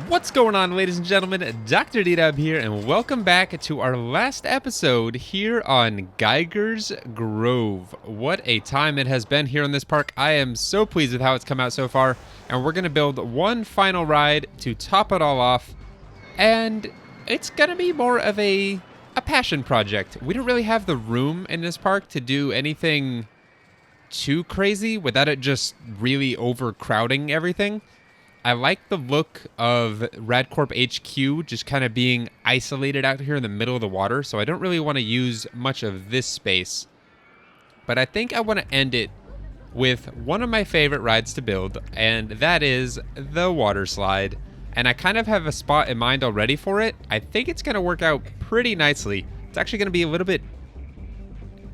What's going on, ladies and gentlemen? DoctorDDub here, and welcome back to our last episode here on Geiger's Grove. What a time it has been here in this park. I am so pleased with how it's come out so far, and we're going to build one final ride to top it all off, and it's going to be more of a passion project. We don't really have the room in this park to do anything too crazy without it just really overcrowding everything. I like the look of Radcorp HQ just kind of being isolated out here in the middle of the water, so I don't really want to use much of this space. But I think I want to end it with one of my favorite rides to build, and that is the water slide. And I kind of have a spot in mind already for it. I think it's going to work out pretty nicely. It's actually going to be a little bit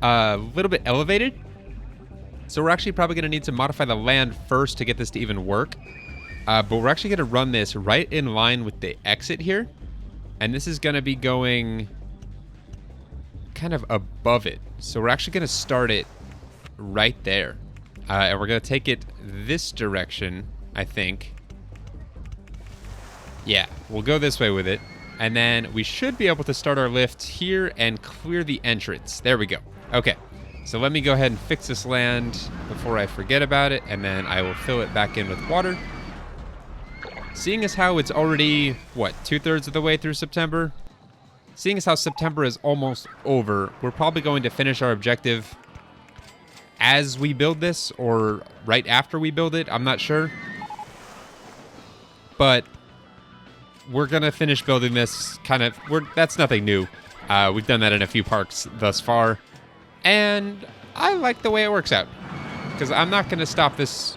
elevated. So we're actually probably going to need to modify the land first to get this to even work. But we're actually going to run this right in line with the exit here. And this is going to be going kind of above it. So we're actually going to start it right there. And we're going to take it this direction, I think. Yeah, we'll go this way with it. And then we should be able to start our lift here and clear the entrance. There we go. Okay, so let me go ahead and fix this land before I forget about it. And then I will fill it back in with water. Seeing as how it's already, what, 2/3 of the way through September? Seeing as how September is almost over, we're probably going to finish our objective as we build this, or right after we build it, I'm not sure. But we're going to finish building this that's nothing new. We've done that in a few parks thus far. And I like the way it works out. Because I'm not going to stop this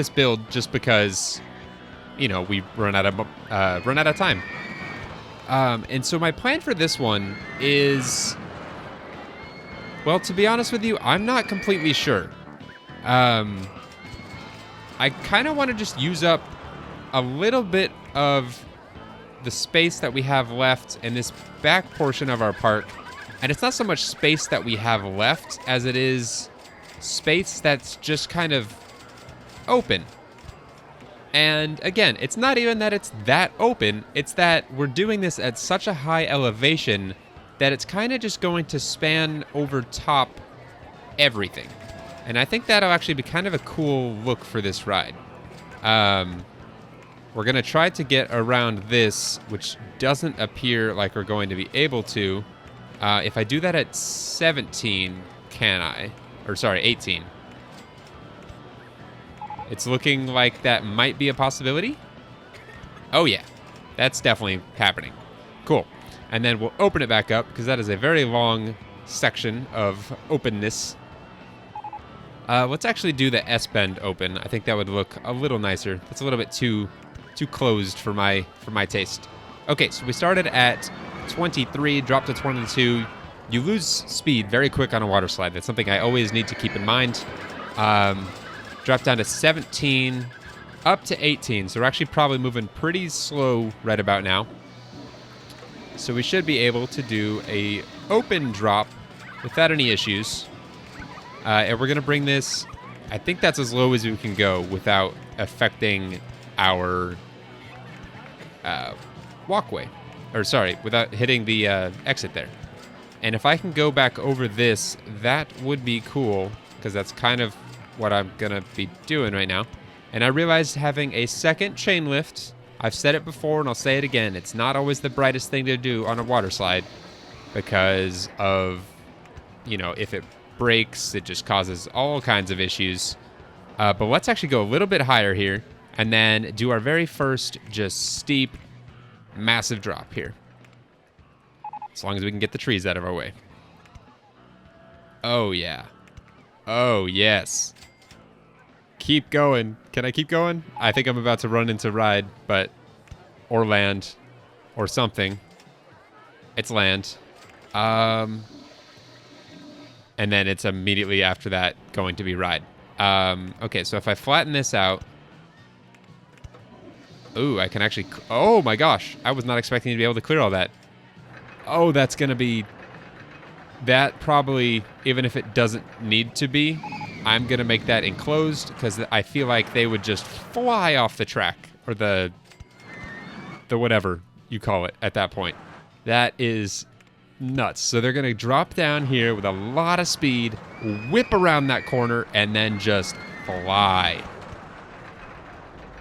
build just because, you know, we run out of time. And so my plan for this one is, well, to be honest with you, I'm not completely sure. I kind of want to just use up a little bit of the space that we have left in this back portion of our park. And it's not so much space that we have left as it is space that's just kind of open. And again, it's not even that it's that open, it's that we're doing this at such a high elevation that it's kind of just going to span over top everything. And I think that'll actually be kind of a cool look for this ride. We're going to try to get around this, which doesn't appear like we're going to be able to. If I do that at 17, can I? Or sorry, 18. It's looking like that might be a possibility. Oh yeah, that's definitely happening. Cool. And then we'll open it back up because that is a very long section of openness. Let's actually do the S-bend open. I think that would look a little nicer. It's a little bit too closed for my taste. Okay, so we started at 23, dropped to 22. You lose speed very quick on a water slide. That's something I always need to keep in mind. Drop down to 17, up to 18. So we're actually probably moving pretty slow right about now. So we should be able to do a open drop without any issues. And we're going to bring this, I think that's as low as we can go without affecting our walkway. Or sorry, without hitting the exit there. And if I can go back over this, that would be cool, because that's kind of what I'm gonna be doing right now. And I realized having a second chain lift, I've said it before and I'll say it again, it's not always the brightest thing to do on a water slide because of, you know, if it breaks, it just causes all kinds of issues. But let's actually go a little bit higher here and then do our very first just steep, massive drop here. As long as we can get the trees out of our way. Oh yeah. Oh yes. Keep going. Can I keep going? I think I'm about to run into ride, or land, or something. It's land. And then it's immediately after that going to be ride. Okay, so if I flatten this out. Ooh, I can actually, oh my gosh. I was not expecting to be able to clear all that. Oh, that's gonna be, that probably, even if it doesn't need to be, I'm going to make that enclosed because I feel like they would just fly off the track or the the whatever you call it at that point. That is nuts. So they're going to drop down here with a lot of speed, whip around that corner, and then just fly.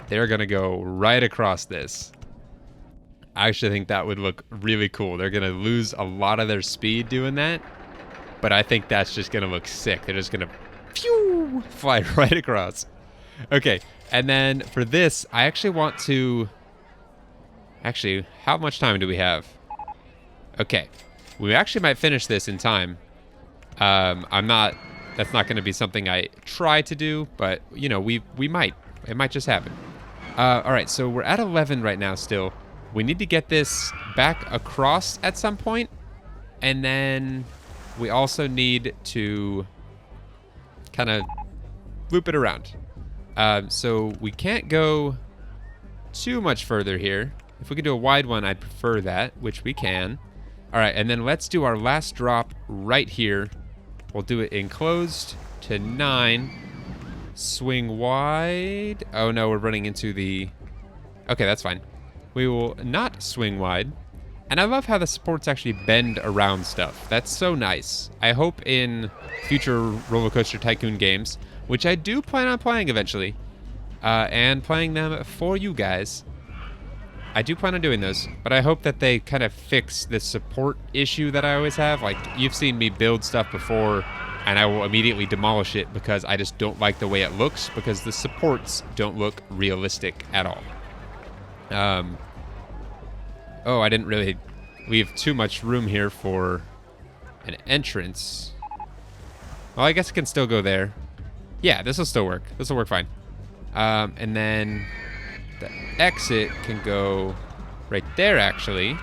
They're going to go right across this. I actually think that would look really cool. They're going to lose a lot of their speed doing that, but I think that's just going to look sick. They're just going to phew, fly right across. Okay, and then for this, I actually want to... Actually, how much time do we have? Okay, we actually might finish this in time. I'm not... That's not going to be something I try to do, but, you know, we might. It might just happen. All right, so we're at 11 right now still. We need to get this back across at some point, and then we also need to kind of loop it around. So we can't go too much further here. If we could do a wide one, I'd prefer that, which we can. All right, and then let's do our last drop right here. We'll do it enclosed to 9. Swing wide. Oh no, we're running into the... Okay, that's fine. We will not swing wide. And I love how the supports actually bend around stuff. That's so nice. I hope in future RollerCoaster Tycoon games, which I do plan on playing eventually, and playing them for you guys, I do plan on doing those, but I hope that they kind of fix this support issue that I always have. Like, you've seen me build stuff before, and I will immediately demolish it because I just don't like the way it looks, because the supports don't look realistic at all. Oh, I didn't really leave too much room here for an entrance. Well, I guess it can still go there. Yeah, this will still work. This will work fine. And then the exit can go right there, actually.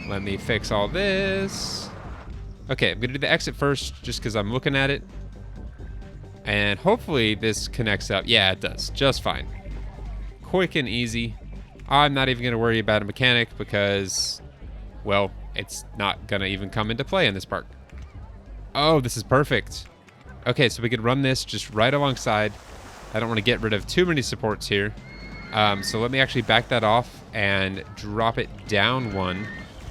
Let me fix all this. Okay, I'm going to do the exit first just because I'm looking at it. And hopefully this connects up. Yeah, it does. Just fine. Quick and easy. I'm not even going to worry about a mechanic because, well, it's not going to even come into play in this park. Oh, this is perfect. Okay, so we could run this just right alongside. I don't want to get rid of too many supports here. So let me actually back that off and drop it down one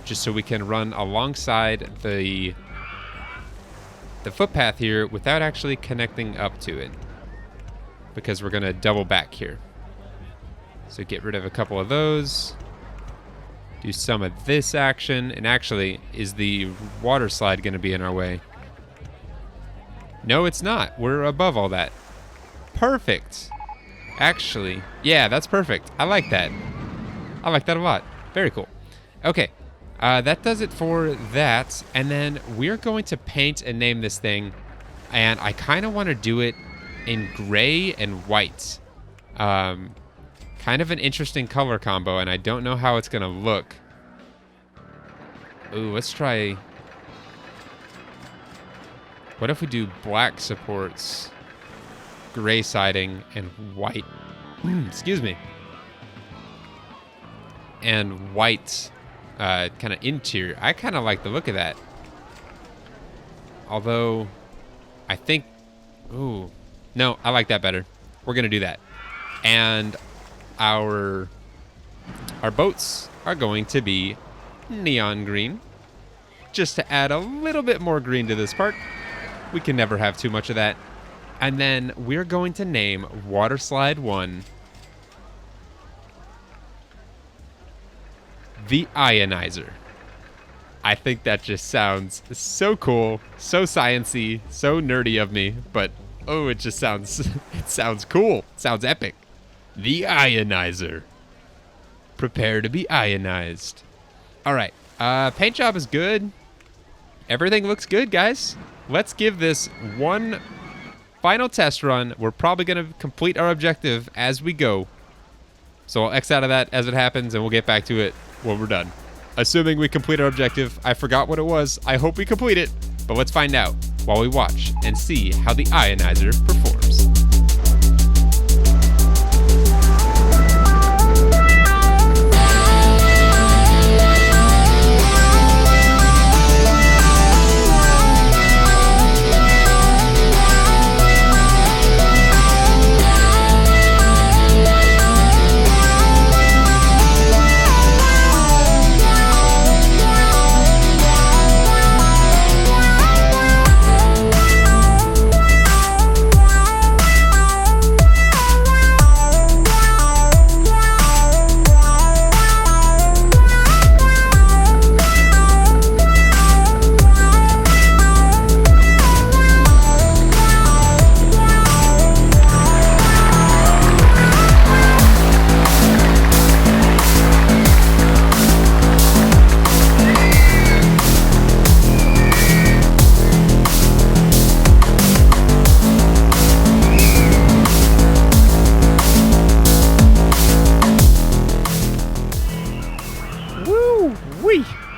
just so we can run alongside the footpath here without actually connecting up to it, because we're going to double back here. So get rid of a couple of those. Do some of this action. And actually, is the water slide going to be in our way? No, it's not. We're above all that. Perfect. Actually, yeah, that's perfect. I like that. I like that a lot. Very cool. Okay, that does it for that. And then we're going to paint and name this thing. And I kind of want to do it in gray and white. Kind of an interesting color combo, and I don't know how it's going to look. Ooh, let's try... What if we do black supports, gray siding, and white... excuse me. And white kind of interior. I kind of like the look of that. Although, I think... Ooh. No, I like that better. We're going to do that. And our boats are going to be neon green. Just to add a little bit more green to this park. We can never have too much of that. And then we're going to name Water Slide 1 the Ionizer. I think that just sounds so cool, so sciencey, so nerdy of me, but oh, it just sounds, it sounds cool. It sounds epic. The Ionizer. Prepare to be ionized. All right, paint job is good. Everything looks good, guys. Let's give this one final test run. We're probably going to complete our objective as we go. So I'll X out of that as it happens, and we'll get back to it when we're done. Assuming we complete our objective. I forgot what it was. I hope we complete it. But let's find out while we watch and see how the Ionizer performs.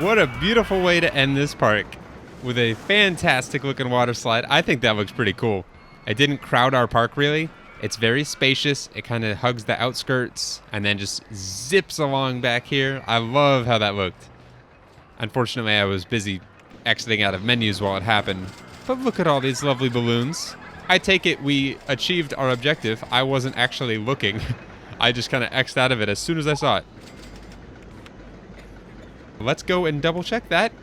What a beautiful way to end this park with a fantastic looking water slide. I think that looks pretty cool. It didn't crowd our park really. It's very spacious. It kind of hugs the outskirts and then just zips along back here. I love how that looked. Unfortunately, I was busy exiting out of menus while it happened. But look at all these lovely balloons. I take it we achieved our objective. I wasn't actually looking. I just kind of X'd out of it as soon as I saw it. Let's go and double check that.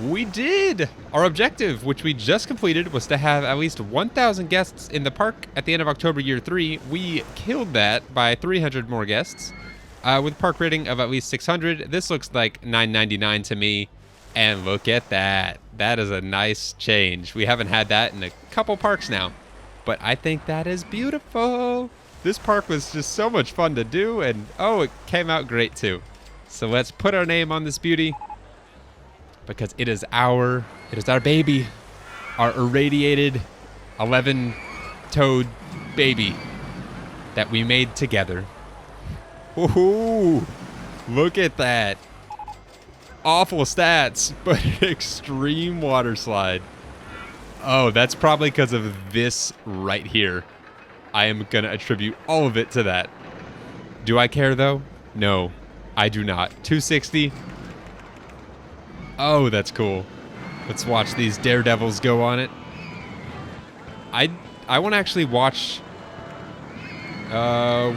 We did! Our objective, which we just completed, was to have at least 1,000 guests in the park at the end of October year 3. We killed that by 300 more guests. With park rating of at least 600. This looks like $9.99 to me. And look at that. That is a nice change. We haven't had that in a couple parks now. But I think that is beautiful. This park was just so much fun to do. And oh, it came out great too. So let's put our name on this beauty. Because it is our baby. Our irradiated 11-toed baby that we made together. Woohoo! Look at that. Awful stats, but an extreme water slide. Oh, that's probably because of this right here. I am going to attribute all of it to that. Do I care though? No, I do not. 260. Oh, that's cool. Let's watch these daredevils go on it. I want to actually watch...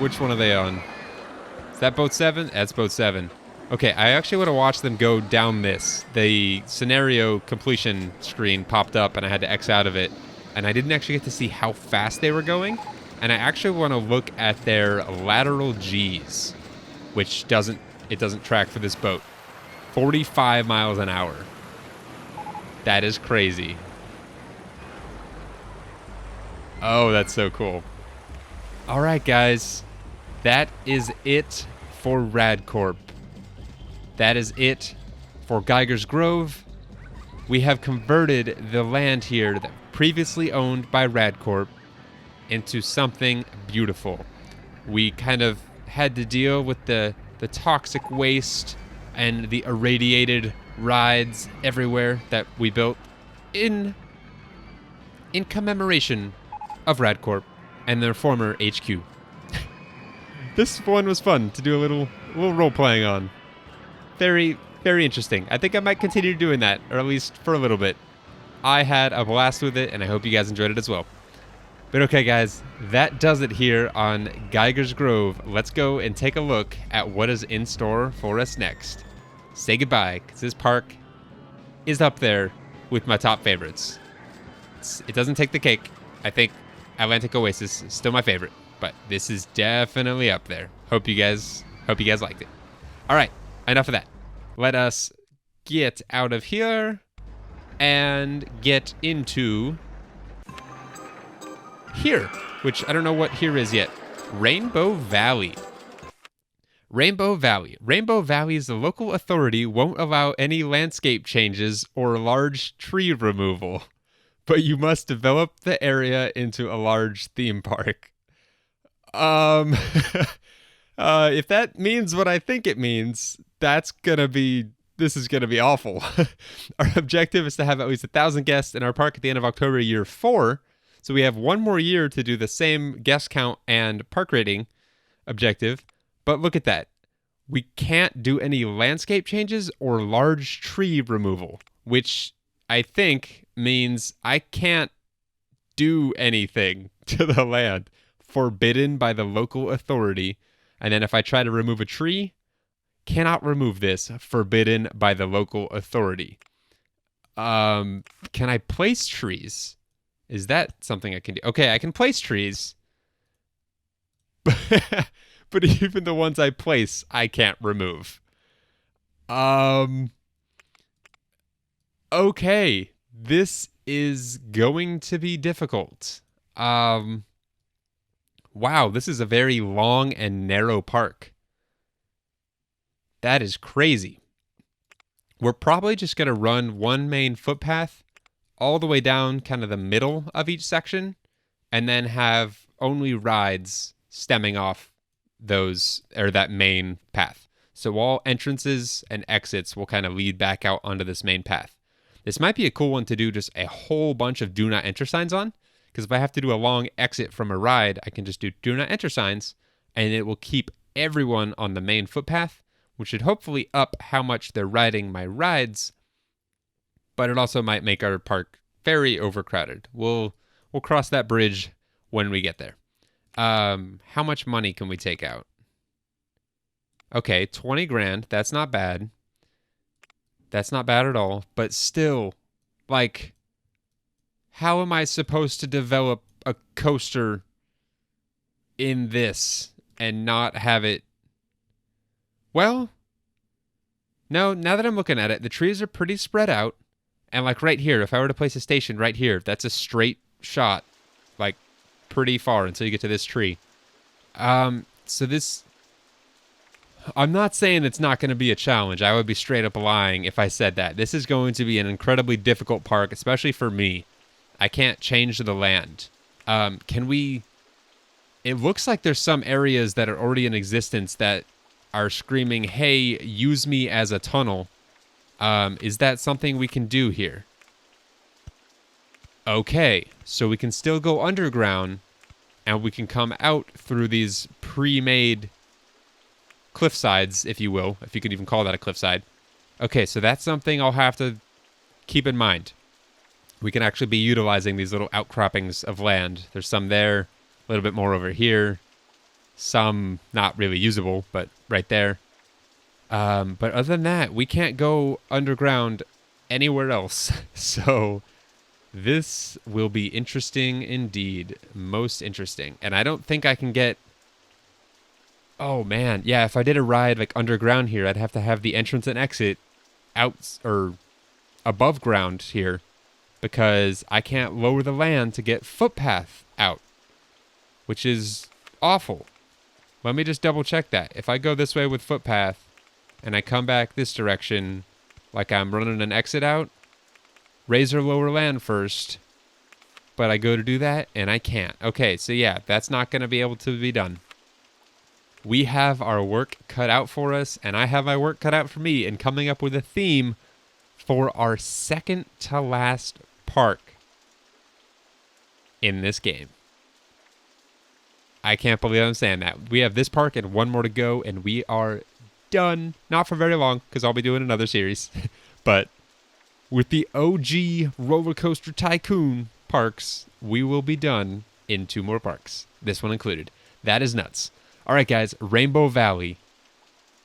which one are they on? Is that boat 7? That's boat 7. Okay, I actually want to watch them go down this. The scenario completion screen popped up and I had to X out of it. And I didn't actually get to see how fast they were going. And I actually want to look at their lateral Gs, which doesn't track for this boat. 45 miles an hour. That is crazy. Oh, that's so cool. All right, guys. That is it for RadCorp. That is it for Geiger's Grove. We have converted the land here that previously owned by RadCorp into something beautiful. We kind of had to deal with the toxic waste and the irradiated rides everywhere that we built in commemoration of RadCorp and their former HQ. This one was fun to do a little role-playing on. Very, very interesting. I think I might continue doing that, or at least for a little bit. I had a blast with it, and I hope you guys enjoyed it as well. But okay, guys, that does it here on Geiger's Grove. Let's go and take a look at what is in store for us next. Say goodbye, because this park is up there with my top favorites. It doesn't take the cake. I think Atlantic Oasis is still my favorite, but this is definitely up there. Hope you guys liked it. All right, enough of that. Let us get out of here and get into here, which I don't know what here is yet. Rainbow Valley. Rainbow Valley. Rainbow Valley's local authority won't allow any landscape changes or large tree removal, but you must develop the area into a large theme park. If that means what I think it means, this is gonna be awful. Our objective is to have at least 1,000 guests in our park at the end of October year 4. So we have one more year to do the same guest count and park rating objective. But look at that. We can't do any landscape changes or large tree removal, which I think means I can't do anything to the land forbidden by the local authority. And then if I try to remove a tree, cannot remove this, forbidden by the local authority. Can I place trees? Is that something I can do? Okay, I can place trees. But even the ones I place, I can't remove. Okay, this is going to be difficult. Wow, this is a very long and narrow park. That is crazy. We're probably just going to run one main footpath all the way down kind of the middle of each section, and then have only rides stemming off that main path. So all entrances and exits will kind of lead back out onto this main path. This might be a cool one to do just a whole bunch of do not enter signs on, because if I have to do a long exit from a ride, I can just do not enter signs, and it will keep everyone on the main footpath, which should hopefully up how much they're riding my rides, but it also might make our park very overcrowded. We'll cross that bridge when we get there. How much money can we take out? Okay, 20 grand. That's not bad. That's not bad at all. But still, like, how am I supposed to develop a coaster in this and not have it? Well, no, now that I'm looking at it, the trees are pretty spread out. And like right here, if I were to place a station right here, that's a straight shot, like pretty far until you get to this tree. So this, I'm not saying it's not going to be a challenge. I would be straight up lying if I said that. This is going to be an incredibly difficult park, especially for me. I can't change the land. Can we, it looks like there's some areas that are already in existence that are screaming, hey, use me as a tunnel. Is that something we can do here? Okay, so we can still go underground, and we can come out through these pre-made cliff sides, if you will, if you could even call that a cliffside. Okay, so that's something I'll have to keep in mind. We can actually be utilizing these little outcroppings of land. There's some there, a little bit more over here, some not really usable, but right there. But other than that, we can't go underground anywhere else. So this will be interesting indeed. Most interesting. And I don't think I can get... Oh, man. Yeah, if I did a ride like underground here, I'd have to have the entrance and exit out or above ground here because I can't lower the land to get footpath out, which is awful. Let me just double check that. If I go this way with footpath, and I come back this direction like I'm running an exit out, raise or lower land first, but I go to do that, and I can't. Okay, so yeah, that's not going to be able to be done. We have our work cut out for us, and I have my work cut out for me in coming up with a theme for our second to last park in this game. I can't believe I'm saying that. We have this park and one more to go, and we are done. Not for very long, because I'll be doing another series. But with the OG RollerCoaster Tycoon parks, we will be done in 2 more parks. This one included. That is nuts. All right, guys. Rainbow Valley.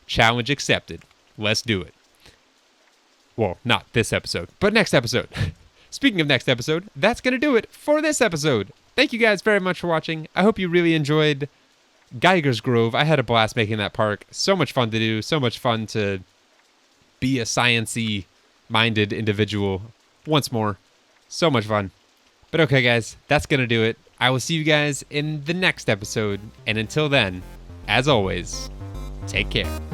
Challenge accepted. Let's do it. Well, not this episode, but next episode. Speaking of next episode, that's going to do it for this episode. Thank you guys very much for watching. I hope you really enjoyed Geiger's Grove. I had a blast making that park. So much fun to do. So much fun to be a sciencey minded individual once more. So much fun. But okay, guys, that's going to do it. I will see you guys in the next episode. And until then, as always, take care.